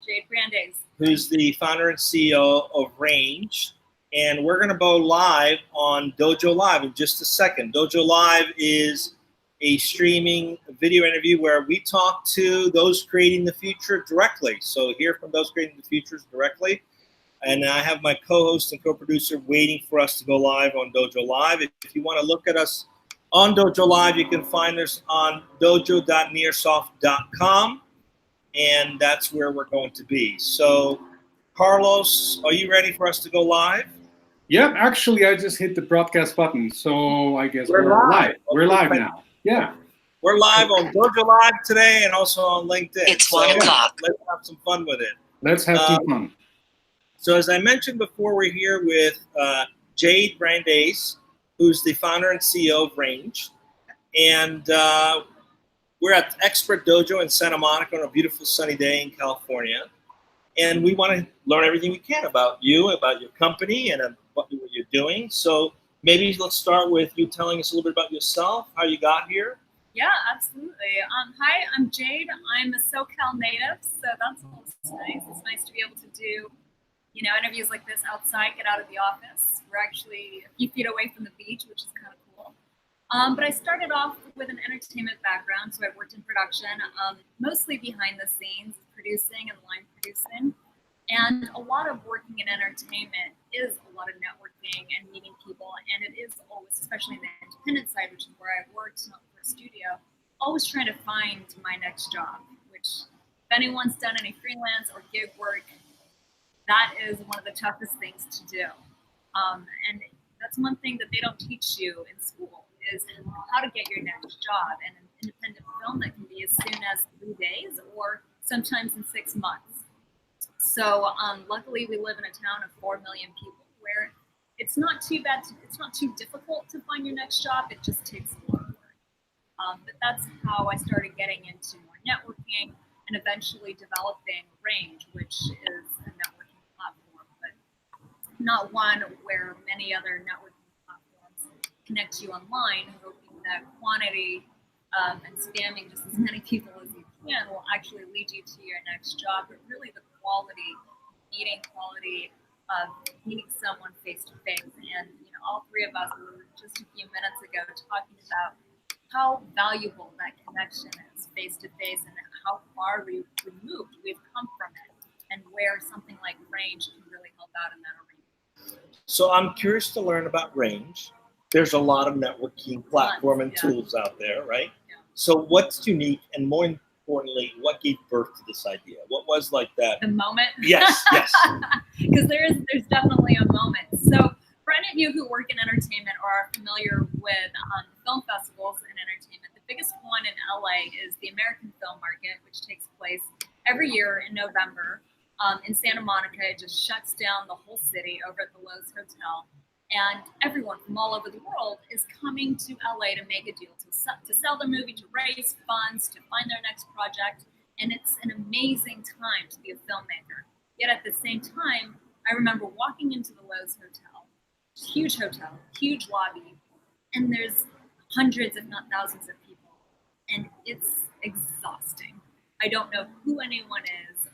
Jade Brandais, who's the founder and CEO of Renge. And we're going to go live on DojoLIVE in just a second. DojoLIVE is a streaming video interview where we talk to those creating the future directly. So hear from those creating the futures directly. And I have my co-host and co-producer waiting for us to go live on DojoLIVE. If you want to look at us on DojoLIVE, you can find us on dojo.nearsoft.com. And that's where we're going to be. So, Carlos, are you ready for us to go live? Yep, actually, I just hit the broadcast button, so I guess we're live. We're live now. Yeah. We're live on DojoLIVE today and also on LinkedIn. It's 1 o'clock. Let's have some fun with it. Let's have some fun. So as I mentioned before, we're here with Jade Brandais, who's the founder and CEO of Renge. And we're at Expert Dojo in Santa Monica on a beautiful sunny day in California. And we want to learn everything we can about you, about your company, and what you're doing. So maybe let's start with you telling us a little bit about yourself, how you got here. Yeah, absolutely. Hi, I'm Jade. I'm a SoCal native, so that's always nice. It's nice to be able to do, interviews like this outside, get out of the office. We're actually a few feet away from the beach, which is kind of cool. But I started off with an entertainment background, so I worked in production, mostly behind the scenes, producing and line producing. And a lot of working in entertainment is a lot of networking and meeting people, and it is always, especially in the independent side, which is where I worked, not for a studio, always trying to find my next job, which if anyone's done any freelance or gig work, that is one of the toughest things to do. And that's one thing that they don't teach you in school, is how to get your next job. And an independent film that can be as soon as 3 days or sometimes in 6 months. So luckily we live in a town of 4 million people where it's not too bad, it's not too difficult to find your next job, it just takes a lot of work. But that's how I started getting into more networking and eventually developing Renge, which is a networking platform, but not one where many other networking platforms connect you online, hoping that quantity and spamming just as many people as you can will actually lead you to your next job, but really the quality of meeting someone face to face. And all three of us were just a few minutes ago talking about how valuable that connection is face to face and how far removed we've come from it, and where something like Renge can really help out in that arena. So I'm curious to learn about Renge. There's a lot of networking platform and tools out there, right? Yeah. So what's unique, and more importantly, what gave birth to this idea? What was like that? The moment? Yes. Because there's definitely a moment. So for any of you who work in entertainment or are familiar with film festivals and entertainment, the biggest one in LA is the American Film Market, which takes place every year in November in Santa Monica. It just shuts down the whole city over at the Lowe's Hotel. And everyone from all over the world is coming to LA to make a deal, to sell their movie, to raise funds, to find their next project. And it's an amazing time to be a filmmaker. Yet at the same time, I remember walking into the Lowe's Hotel, huge lobby, and there's hundreds, if not thousands of people. And it's exhausting. I don't know who anyone is,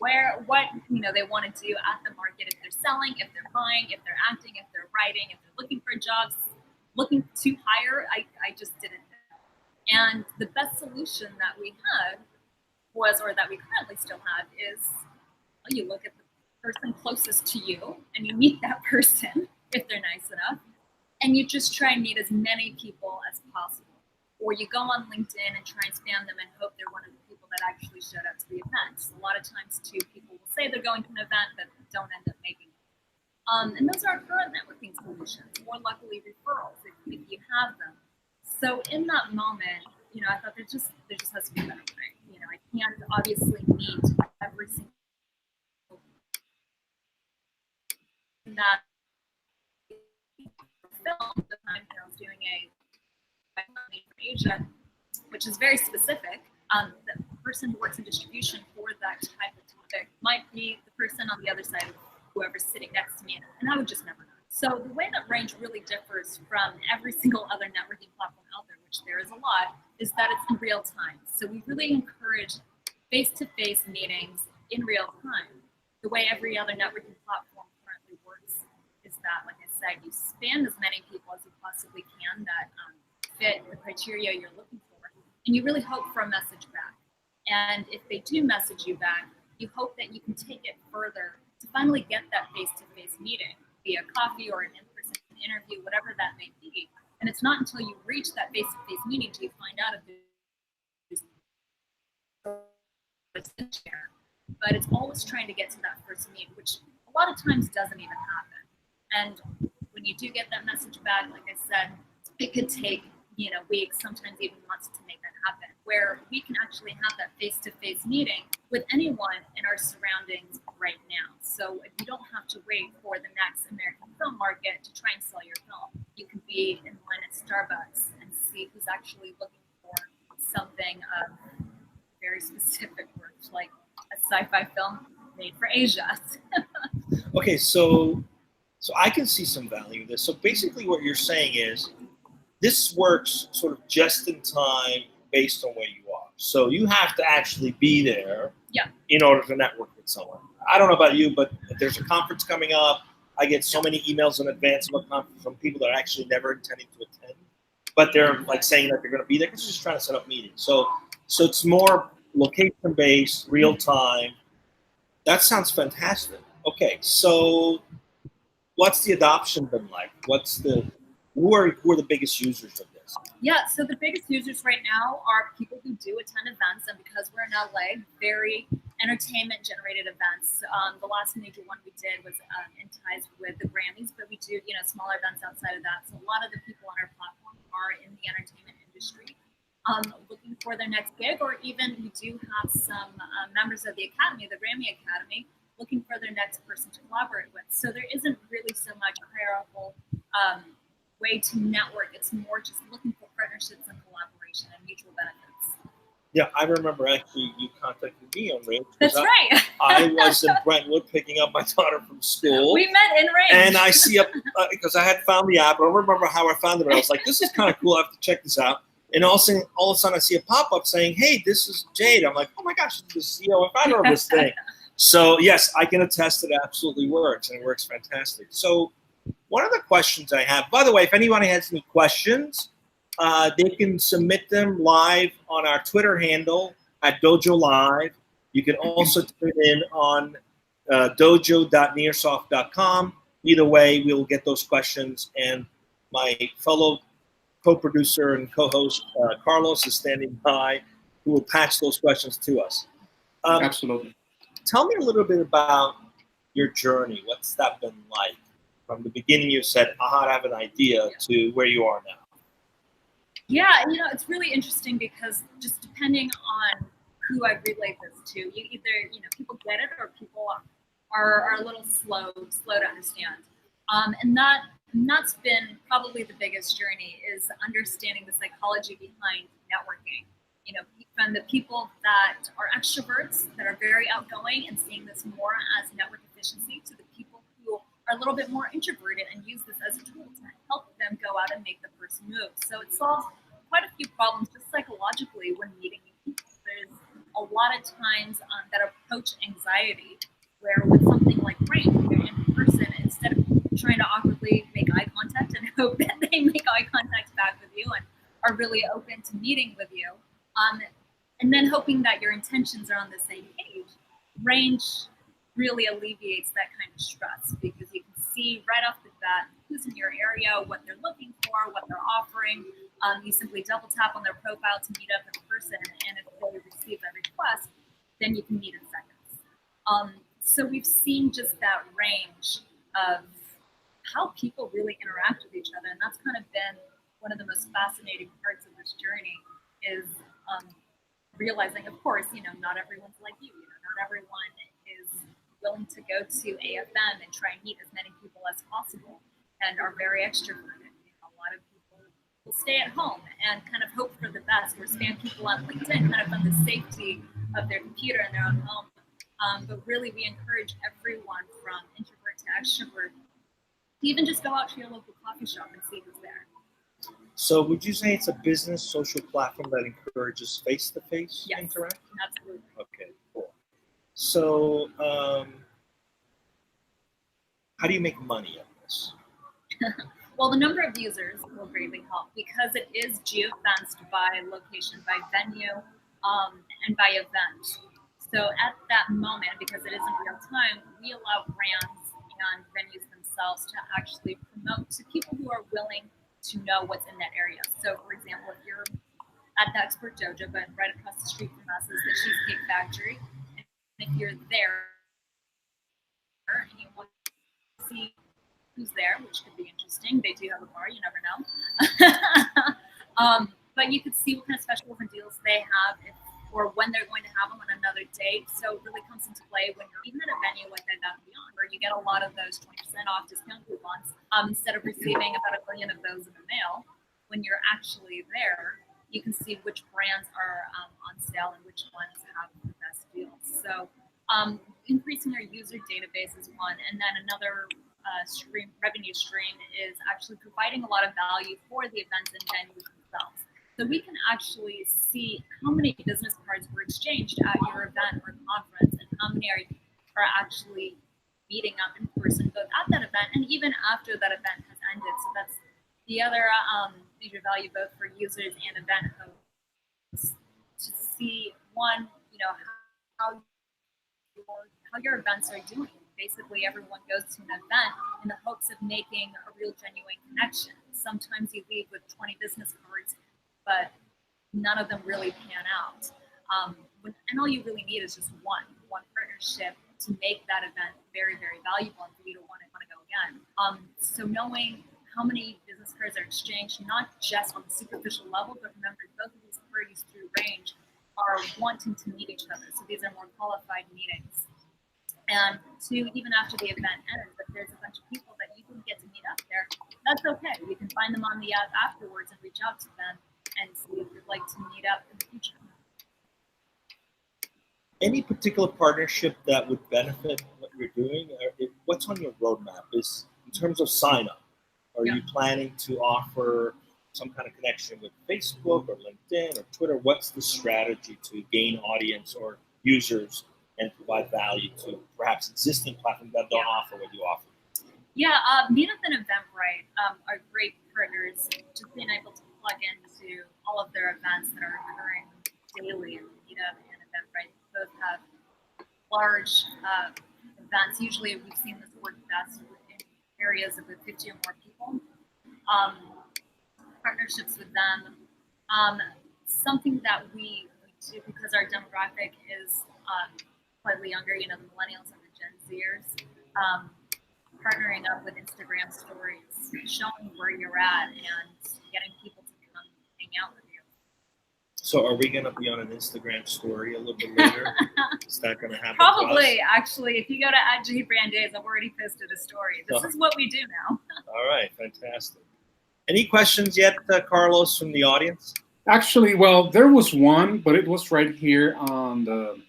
what they want to do at the market, if they're selling, if they're buying, if they're acting, if they're writing, if they're looking for jobs, looking to hire. I just didn't know. And the best solution that we had was, or that we currently still have, is you look at the person closest to you and you meet that person if they're nice enough, and you just try and meet as many people as possible. Or you go on LinkedIn and try and spam them and hope they're one of the people that actually showed up to the event. A lot of times, too, people will say they're going to an event but don't end up making it. And those are our current networking solutions, or luckily referrals if you have them. So in that moment, I thought there just has to be a better way. I can't obviously meet every single that film. At the time I was doing a for Asia, which is very specific. The person who works in distribution for that type of topic might be the person on the other side of whoever's sitting next to me, and I would just never know. So the way that Renge really differs from every single other networking platform out there, which there is a lot, is that it's in real time. So we really encourage face-to-face meetings in real time. The way every other networking platform currently works is that, like I said, you spam as many people as you possibly can that fit the criteria you're looking for, and you really hope for a message back. And if they do message you back, you hope that you can take it further to finally get that face-to-face meeting via coffee or an in-person interview, whatever that may be. And it's not until you reach that face-to-face meeting do you find out if there's share. But it's always trying to get to that first meet, which a lot of times doesn't even happen. And when you do get that message back, like I said, it could take weeks, sometimes even months to make that happen, where we can actually have that face-to-face meeting with anyone in our surroundings right now. So if you don't have to wait for the next American film market to try and sell your film, you can be in line at Starbucks and see who's actually looking for something of very specific work, like a sci-fi film made for Asia. Okay, so I can see some value in this. So basically what you're saying is this works sort of just in time based on where you are. So you have to actually be there in order to network with someone. I don't know about you, but if there's a conference coming up, I get so many emails in advance of a conference from people that are actually never intending to attend, but they're like saying that they're going to be there because they're just trying to set up meetings. So it's more location-based, real-time. That sounds fantastic. Okay, so what's the adoption been like? Who are the biggest users of this? Yeah, so the biggest users right now are people who do attend events, and because we're in LA, very entertainment-generated events. The last major one we did was in ties with the Grammys, but we do smaller events outside of that. So a lot of the people on our platform are in the entertainment industry, looking for their next gig, or even we do have some members of the Academy, the Grammy Academy, looking for their next person to collaborate with. So there isn't really so much hierarchical way to network. It's more just looking for partnerships and collaboration and mutual benefits. Yeah, I remember actually you contacted me on Renge. That's right. I was in Brentwood picking up my daughter from school. We met in Renge. And I see because I had found the app. I don't remember how I found it, but I was like, this is kind of cool. I have to check this out. And all of a sudden I see a pop-up saying, hey, this is Jade. I'm like, oh my gosh, this is the CEO and founder of this thing. So yes, I can attest it absolutely works, and it works fantastic. So one of the questions I have, by the way, if anyone has any questions, they can submit them live on our Twitter handle at DojoLIVE. You can also tune in on dojo.nearsoft.com. Either way, we will get those questions, and my fellow co-producer and co-host Carlos is standing by, who will patch those questions to us. Absolutely. Tell me a little bit about your journey. What's that been like? From the beginning, you said, I have an idea, to where you are now. Yeah, it's really interesting because just depending on who I relate this to, you either, people get it or people are a little slow to understand. And that's been probably the biggest journey, is understanding the psychology behind networking. From the people that are extroverts, that are very outgoing and seeing this more as network efficiency, to the people who are a little bit more introverted and use this as a tool to help them go out and make the first move. So it solves quite a few problems just psychologically when meeting new people. There's a lot of times that approach anxiety, where with something like Renge, you're in person, instead of trying to awkwardly make eye contact and hope that they make eye contact back with you and are really open to meeting with you, and then hoping that your intentions are on the same page, Renge really alleviates that kind of stress, because you can see right off the bat who's in your area, what they're looking for, what they're offering. You simply double tap on their profile to meet up in person, and if they receive a request, then you can meet in seconds. So we've seen just that range of how people really interact with each other, and that's kind of been one of the most fascinating parts of this journey, is realizing, of course, not everyone's like you. Not everyone is willing to go to AFM and try and meet as many people as possible, and are very extroverted. A lot of people will stay at home and kind of hope for the best, or spam people on LinkedIn kind of from the safety of their computer in their own home. But really, we encourage everyone from introvert to extrovert to even just go out to your local coffee shop and see who's there. So would you say it's a business social platform that encourages face-to-face Yes, interaction? Absolutely. Okay, cool. So, how do you make money on this? Well, the number of users will greatly help because it is geofenced by location, by venue, and by event. So at that moment, because it isn't real time, we allow brands and venues themselves to actually promote to people who are willing to know what's in that area. So, for example, if you're at the Expert Dojo, but right across the street from us is the Cheesecake Factory, and if you're there and you want to see who's there, which could be interesting. They do have a bar, you never know. But you could see what kind of specials and deals they have or when they're going to have them on another date. So it really comes into play when you're even at a venue like Bed Bath & Beyond, where you get a lot of those 20% off discount coupons instead of receiving about 1 million of those in the mail. When you're actually there, you can see which brands are on sale and which ones have the best deals. So increasing our user database is one, and then another revenue stream is actually providing a lot of value for the events and venues themselves. So we can actually see how many business cards were exchanged at your event or conference, and how many are actually meeting up in person, both at that event and even after that event has ended. So that's the other major value, both for users and event hosts, to see one, how your events are doing. Basically, everyone goes to an event in the hopes of making a real, genuine connection. Sometimes you leave with 20 business cards, but none of them really pan out. And all you really need is just one partnership to make that event very, very valuable and for you to want to go again. So knowing how many business cards are exchanged, not just on the superficial level, but remember, both of these parties through Range are wanting to meet each other. So these are more qualified meetings. And even after the event ends, if there's a bunch of people that you didn't get to meet up there, that's okay. You can find them on the app afterwards and reach out to them and see if you'd like to meet up in the future. Any particular partnership that would benefit what you're doing? What's on your roadmap? Is in terms of sign up? Are you planning to offer some kind of connection with Facebook or LinkedIn or Twitter? What's the strategy to gain audience or users and provide value to perhaps existing platforms that don't offer what you offer? Yeah, Meetup and Eventbrite are great partners. Just being able to plug into all of their events that are occurring daily. Meetup and Eventbrite both have large events. Usually, we've seen this work best in areas of 50 or more people. Partnerships with them. Something that we do because our demographic is slightly younger, the millennials and the Gen Zers, partnering up with Instagram stories, showing where you're at and getting people to come hang out with you. So are we going to be on an Instagram story a little bit later? Is that going to happen? Probably, actually. If you go to Jade Brandais, I've already posted a story. This is what we do now. All right, fantastic. Any questions yet, Carlos, from the audience? Actually, well, there was one, but it was right here on the.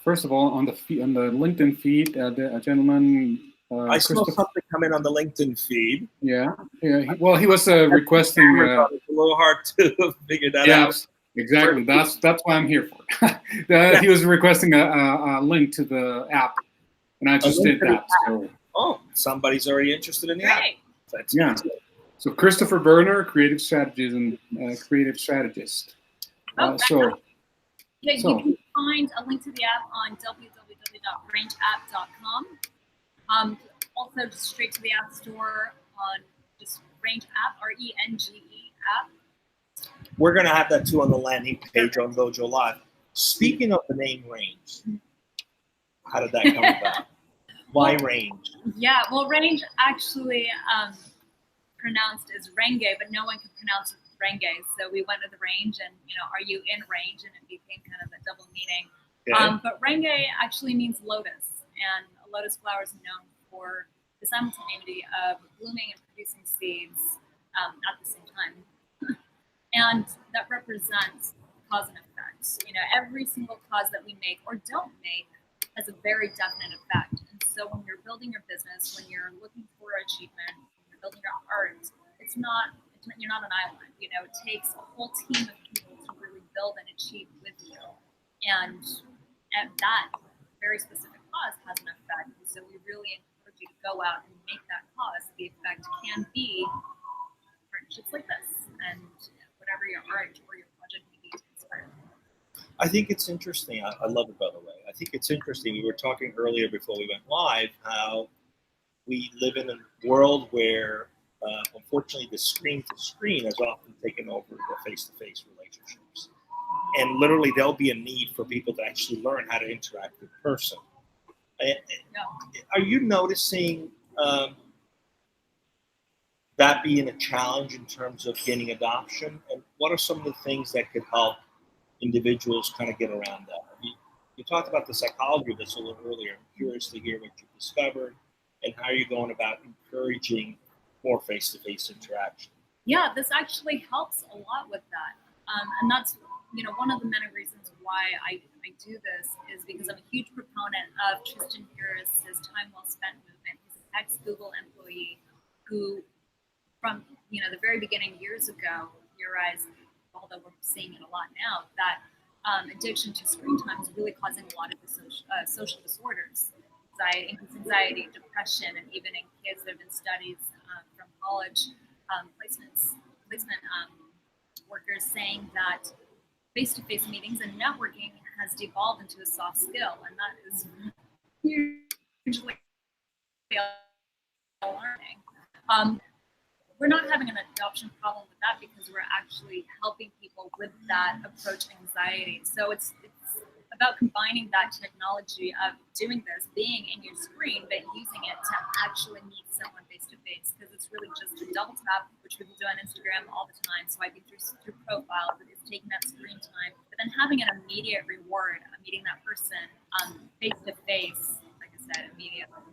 First of all, on the LinkedIn feed, a gentleman. I saw something come in on the LinkedIn feed. Yeah. He was requesting. It's a little hard to figure that out. Exactly. That's why I'm here for. He was requesting a link to the app, and I just did that. So. Oh, somebody's already interested in the app. That's So Christopher Berner, creative strategist. You can find a link to the app on www.rangeapp.com. Also, just straight to the App Store on just Renge app, Renge app. We're going to have that too on the landing page on DojoLIVE. Speaking of the name Range, how did that come about? Why Range? Yeah, well, Range actually pronounced as Renge, but no one could pronounce Renge, so we went to the range and, are you in range? And it became kind of a double meaning. Okay. But Renge actually means lotus, and a lotus flower is known for the simultaneity of blooming and producing seeds at the same time. And that represents cause and effect. Every single cause that we make or don't make has a very definite effect. And so when you're building your business, when you're looking for achievement, when you're building your art, you're not an island. It takes a whole team of people to really build and achieve with you. And that very specific cause has an effect. And so we really encourage you to go out and make that cause. The effect can be partnerships like this and whatever your art or your project may be to inspire. I think it's interesting. I love it, by the way. I think it's interesting. We were talking earlier before we went live how we live in a world where, unfortunately, the screen-to-screen has often taken over the face-to-face relationships. And literally, there'll be a need for people to actually learn how to interact in person. Are you noticing that being a challenge in terms of gaining adoption? And what are some of the things that could help individuals kind of get around that? You talked about the psychology of this a little earlier. I'm curious to hear what you've discovered and how you're going about encouraging more face-to-face interaction. Yeah, this actually helps a lot with that. And that's, one of the many reasons why I do this is because I'm a huge proponent of Tristan Harris's Time Well Spent movement. He's an ex-Google employee who, from the very beginning years ago, theorized, although we're seeing it a lot now, that addiction to screen time is really causing a lot of the social disorders, anxiety, depression, and even in kids, there have been studies from college placement workers saying that face-to-face meetings and networking has devolved into a soft skill, and that is hugely alarming. We're not having an adoption problem with that because we're actually helping people with that approach anxiety. So it's about combining that technology of doing this, being in your screen, but using it to actually meet someone face to face, because it's really just a double tap, which people do on Instagram all the time, swiping through profiles, but it's taking that screen time, but then having an immediate reward of meeting that person face to face, like I said, immediately.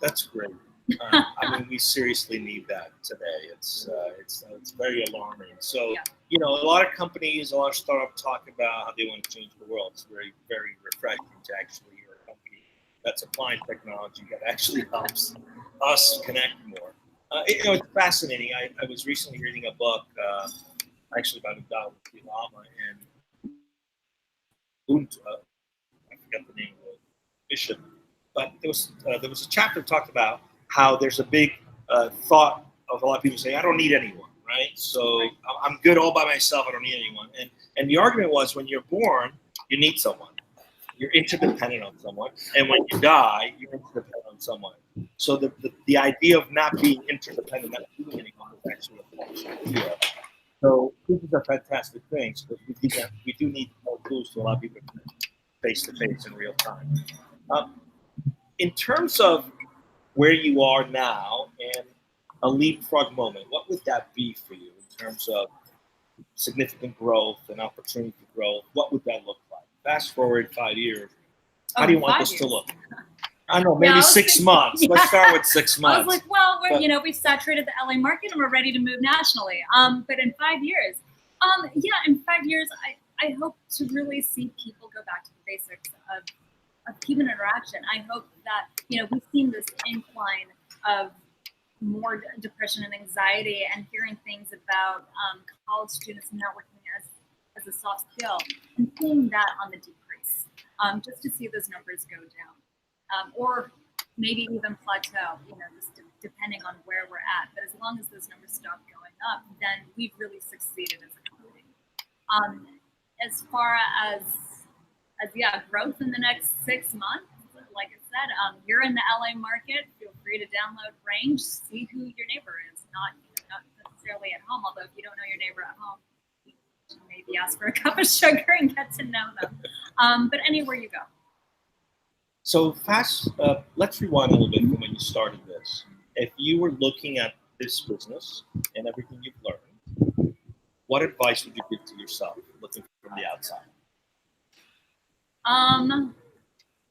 That's great. We seriously need that today. It's very alarming. So, a lot of companies, a lot of startups talk about how they want to change the world. It's very, very refreshing to actually hear a company that's applying technology that actually helps us connect more. It's fascinating. I was recently reading a book, actually about Dalai Lama and I forget the name of the bishop, but there was a chapter that talked about how there's a big thought of a lot of people saying, I don't need anyone, right? So I'm good all by myself. I don't need anyone. And the argument was, when you're born, you need someone. You're interdependent on someone. And when you die, you're interdependent on someone. So the idea of not being interdependent, not needing anyone, is actually a false idea. So these are fantastic things, but we do need more tools to allow people to connect face-to-face in real time. In terms of where you are now and a leapfrog moment, what would that be for you in terms of significant growth and opportunity for growth? What would that look like? Fast forward 5 years. How do you want this to look? I don't know, maybe 6 months. Let's start with 6 months. I was like, well, we've saturated the LA market and we're ready to move nationally. But in 5 years, in 5 years, I hope to really see people go back to the basics of human interaction. I hope that, we've seen this incline of more depression and anxiety, and hearing things about college students networking as a soft skill, and seeing that on the decrease, just to see those numbers go down, or maybe even plateau, just depending on where we're at. But as long as those numbers stop going up, then we've really succeeded as a company. As far as growth in the next 6 months, like I said, you're in the LA market. Feel free to download Renge, see who your neighbor is. Not necessarily at home, although if you don't know your neighbor at home, you should maybe ask for a cup of sugar and get to know them. But anywhere you go. So let's rewind a little bit from when you started this. If you were looking at this business and everything you've learned, what advice would you give to yourself looking from the outside?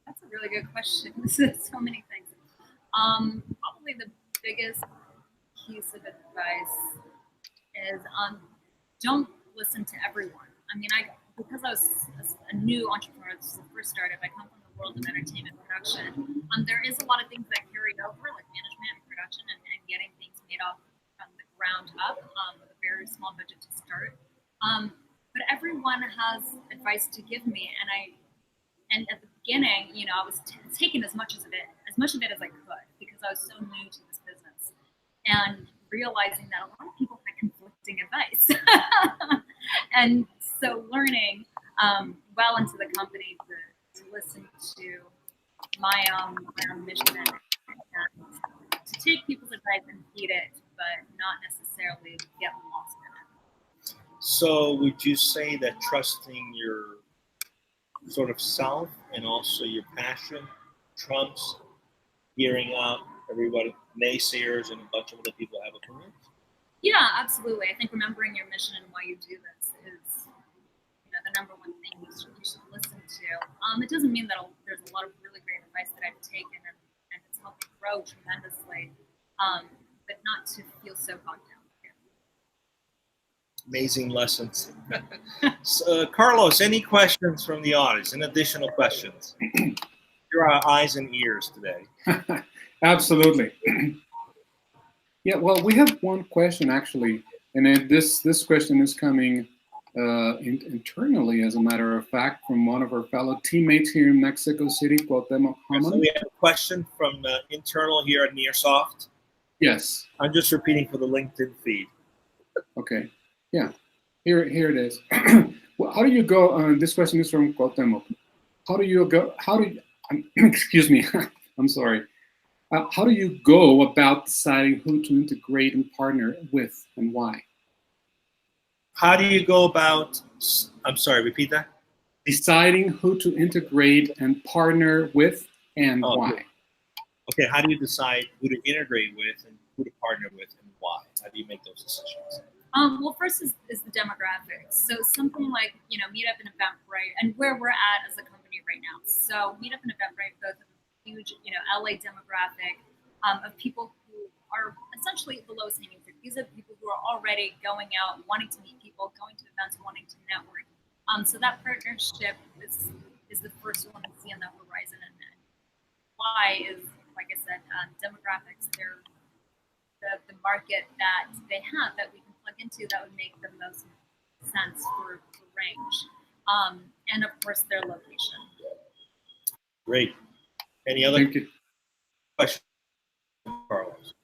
That's a really good question. So many things. Probably the biggest piece of advice is don't listen to everyone. Because I was a new entrepreneur, this is the first startup, I come from the world of entertainment production. There is a lot of things that carried over, like management and production, and getting things made off from the ground up with a very small budget to start. But everyone has advice to give me, and at the beginning, I was taking as much of it as I could because I was so new to this business, and realizing that a lot of people had conflicting advice, and so learning well into the company to listen to my own mission and to take people's advice and heed it, but not necessarily get lost in it. So would you say that trusting your sort of self and also your passion trumps hearing out everybody, naysayers and a bunch of other people have opinions? Yeah, absolutely. I think remembering your mission and why you do this is, the number one thing you should listen to. It doesn't mean that there's a lot of really great advice that I've taken and it's helped me grow tremendously, but not to feel so bogged down. Amazing lessons. So, Carlos, any questions from the audience? Any additional questions? You're our eyes and ears today. Absolutely. Yeah, well, we have one question actually, and this question is coming internally, as a matter of fact, from one of our fellow teammates here in Mexico City, Cuauhtemoc. So we have a question from the internal here at Nearsoft. Yes. I'm just repeating for the LinkedIn feed. Okay. Yeah. Here it is. Well, how do you go? This question is from Cuauhtemoc. How do you go? Excuse me. I'm sorry. How do you go about deciding who to integrate and partner with and why? How do you go about, I'm sorry, repeat that? Deciding who to integrate and partner with and why. Okay, how do you decide who to integrate with and who to partner with and why? How do you make those decisions? Well, first is the demographics. So something like, Meetup and Eventbrite, and where we're at as a company right now. So Meetup and Eventbrite both have a huge, LA demographic of people who are essentially the lowest hanging fruit. These are people who are already going out, wanting to meet people, going to events, wanting to network. So that partnership is the first one to see on the horizon. And then why is, like I said, demographics. They're the market that they have that we can plug into that would make the most sense for Renge. And of course, their location. Great. Any other questions, Carlos?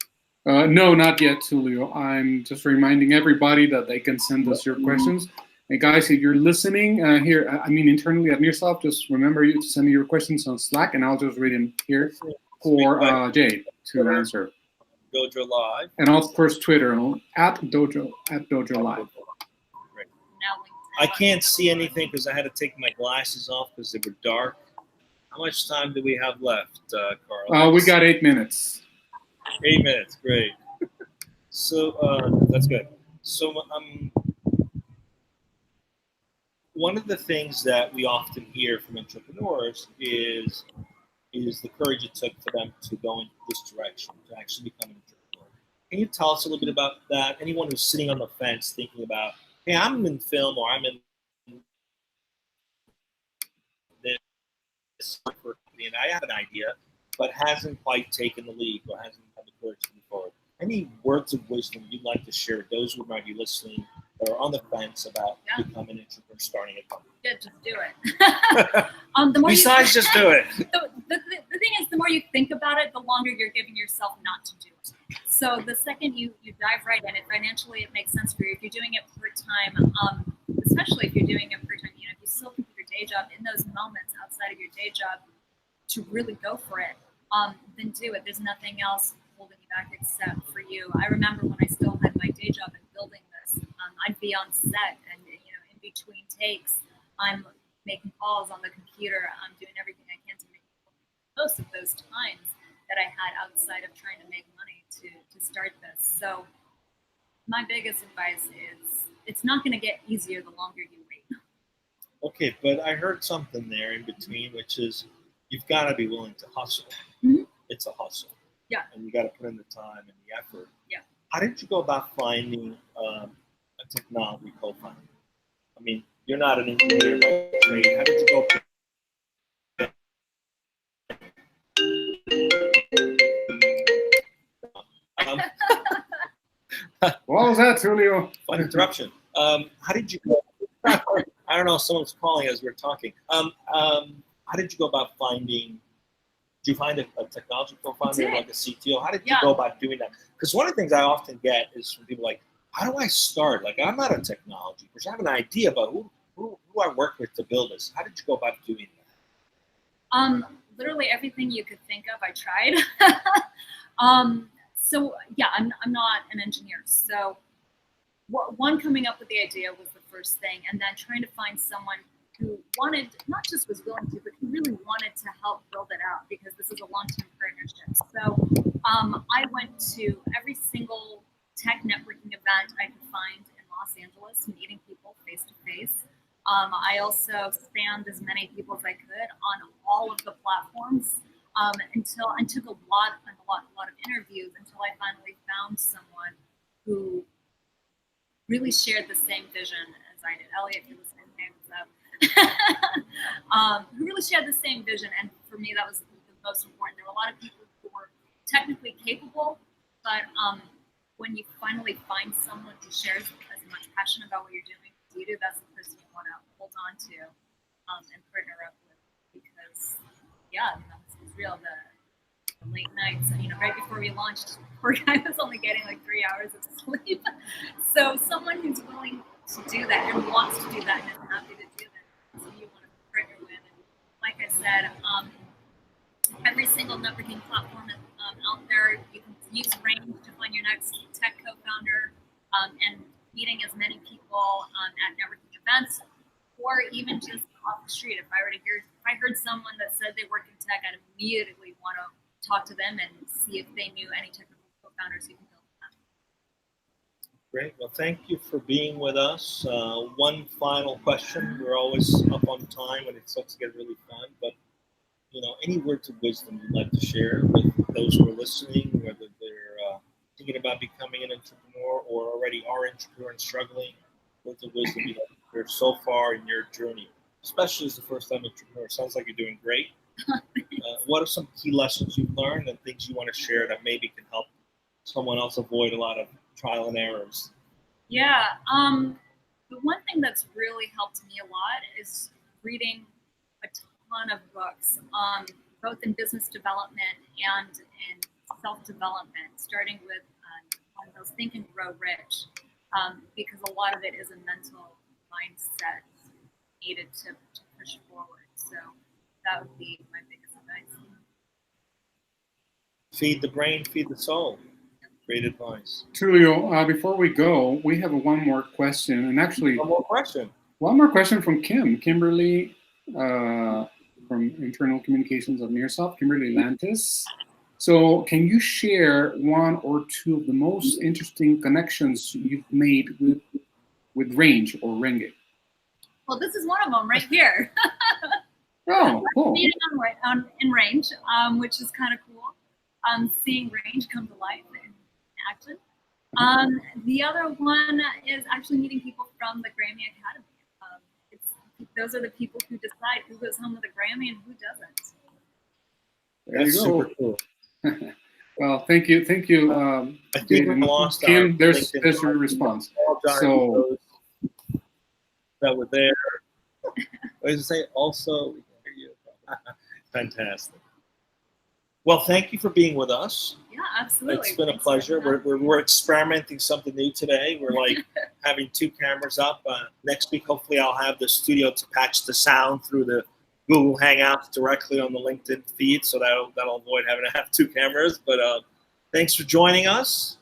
No, not yet, Tulio. I'm just reminding everybody that they can send us your questions. And guys, if you're listening internally at Nearsoft, just remember you to send me your questions on Slack, and I'll just read them here for Jade to answer. DojoLIVE. And of course, Twitter at DojoLIVE. Great. I can't see anything because I had to take my glasses off because they were dark. How much time do we have left, Carl? We got 8 minutes. 8 minutes, great. So that's good. So one of the things that we often hear from entrepreneurs is the courage it took for them to go in this direction, to actually become an entrepreneur. Can you tell us a little bit about that? Anyone who's sitting on the fence thinking about, hey, I'm in film or I'm in this and I have an idea, but hasn't quite taken the leap or hasn't had the courage to move forward. Any words of wisdom you'd like to share with those who might be listening that are on the fence about becoming an entrepreneur, starting a company? Yeah, just do it. Besides just do it. The thing is, the more you think about it, the longer you're giving yourself not to do it. So the second you dive right in it, financially it makes sense for you. If you're doing it part-time, especially if you're doing it part-time, if you still keep your day job, in those moments outside of your day job, to really go for it, then do it. There's nothing else holding you back except for you. I remember when I still had my day job and building this, I'd be on set and in between takes, I'm making calls on the computer. I'm doing everything I can to make most of those times that I had outside of trying to make money to start this. So my biggest advice is it's not going to get easier the longer you wait. Okay, but I heard something there in between, which is you've got to be willing to hustle. Mm-hmm. It's a hustle. Yeah. And you got to put in the time and the effort. Yeah. How did you go about finding a technology co-founder? I mean, you're not an engineer by trade. How did you go? What was that, Tulio? Fun interruption. How did you go? I don't know. Someone's calling as we're talking. How how did you go about finding? Did you find a technology co-founder, like a CTO? How did you Yeah. go about doing that? Because one of the things I often get is from people like, how do I start? Like, I'm not a technology person. I have an idea about who I work with to build this. How did you go about doing that? Literally everything you could think of, I tried. So yeah, I'm not an engineer. So one, coming up with the idea was the first thing, and then trying to find someone who wanted, not just was willing to, but who really wanted to help build it out, because this is a long-term partnership. So I went to every single tech networking event I could find in Los Angeles, meeting people face to face. I also spammed as many people as I could on all of the platforms until I took a lot of interviews until I finally found someone who really shared the same vision as I did. Elliot, if you're listening, hey, what's up? Who really shared the same vision, and for me that was the most important. There were a lot of people who were technically capable, but when you finally find someone who shares as much passion about what you're doing as you do, that's the person you want to hold on to and partner up with, because yeah, this was real. The late nights, and right before we launched, poor guy was only getting like 3 hours of sleep. So someone who's willing to do that and wants to do that and is happy to do that, so you want to partner with. And like I said, every single networking platform out there, you can use Renge to find your next tech co-founder, and meeting as many people at networking events, or even just off the street. If I heard someone that said they work in tech, I'd immediately want to talk to them and see if they knew any technical co-founders who can build that. Great. Well, thank you for being with us. One final question. We're always up on time when it starts to get really fun, but any words of wisdom you'd like to share with those who are listening, whether they're thinking about becoming an entrepreneur or already are an entrepreneur and struggling, words of wisdom you'd like to share so far in your journey, especially as a first-time entrepreneur. Sounds like you're doing great. What are some key lessons you've learned and things you want to share that maybe can help someone else avoid a lot of trial and errors? Yeah, the one thing that's really helped me a lot is reading a ton of books, both in business development and in self-development, starting with one of those Think and Grow Rich, because a lot of it is a mental mindset needed to push forward. So that would be my biggest advice. Feed the brain, feed the soul. Great advice. Tulio, before we go, we have one more question, and actually One more question from Kimberly from Internal Communications of Nearsoft, Kimberly Lantis. So can you share one or two of the most interesting connections you've made with Renge or Renge? Well, this is one of them right here. Oh, cool. Meeting in Renge, which is kind of cool. Seeing Renge come to life in action. The other one is actually meeting people from the Grammy Academy. Those are the people who decide who goes home with a Grammy and who doesn't. There you go. Super cool. Well, thank you. I think we lost Kim, there's LinkedIn your response. So that were there. What did you say? Also, we can hear you. Fantastic. Well, thank you for being with us. Yeah, absolutely. It's been a pleasure. We're experimenting something new today. We're like having 2 cameras up. Next week, hopefully, I'll have the studio to patch the sound through the Google Hangouts directly on the LinkedIn feed, so that'll avoid having to have 2 cameras. But thanks for joining us.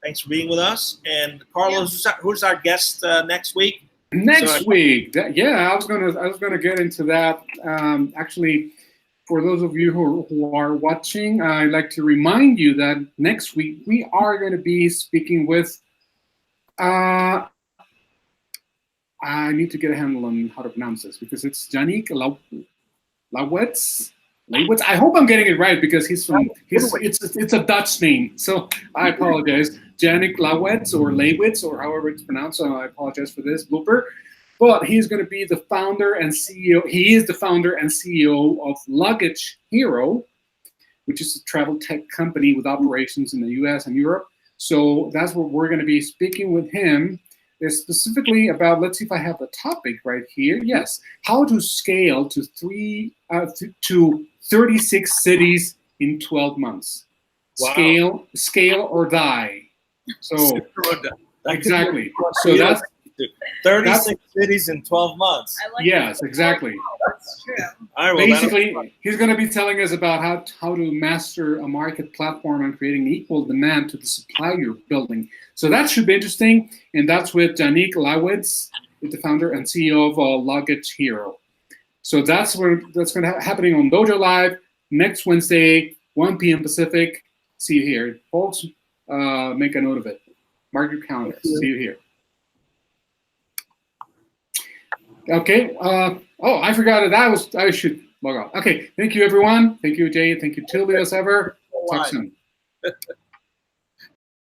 Thanks for being with us. And Carlos, who's our guest next week? Next week, I was gonna get into that. Actually, for those of you who are watching, I'd like to remind you that next week we are going to be speaking with. I need to get a handle on how to pronounce this because it's Yannick Lawetz. I hope I'm getting it right because it's a Dutch name, so I apologize. Yannick Lawetz or Lawetz or however it's pronounced. So I apologize for this blooper. But he's going to be the founder and CEO. He is the founder and CEO of Luggage Hero, which is a travel tech company with operations in the U.S. and Europe. So that's what we're going to be speaking with him. is specifically about, let's see if I have the topic right here. Yes, how to scale to 36 cities in 12 months. Wow. Scale or die. So exactly. So deal. that's 36 cities in 12 months. I like yes, that. exactly. That's true. All right, well, Basically, he's going to be telling us about how to master a market platform and creating equal demand to the supply you're building. So that should be interesting. And that's with Janik Lawitz, the founder and CEO of Luggage Hero. So that's going to happening on Dojo Live next Wednesday, 1 p.m. Pacific. See you here. Folks, make a note of it. Mark your calendars. See you here. Okay. Oh, I forgot it. I should log off. Okay. Thank you, everyone. Thank you, Jay. Thank you, Tilly, as ever. Talk soon.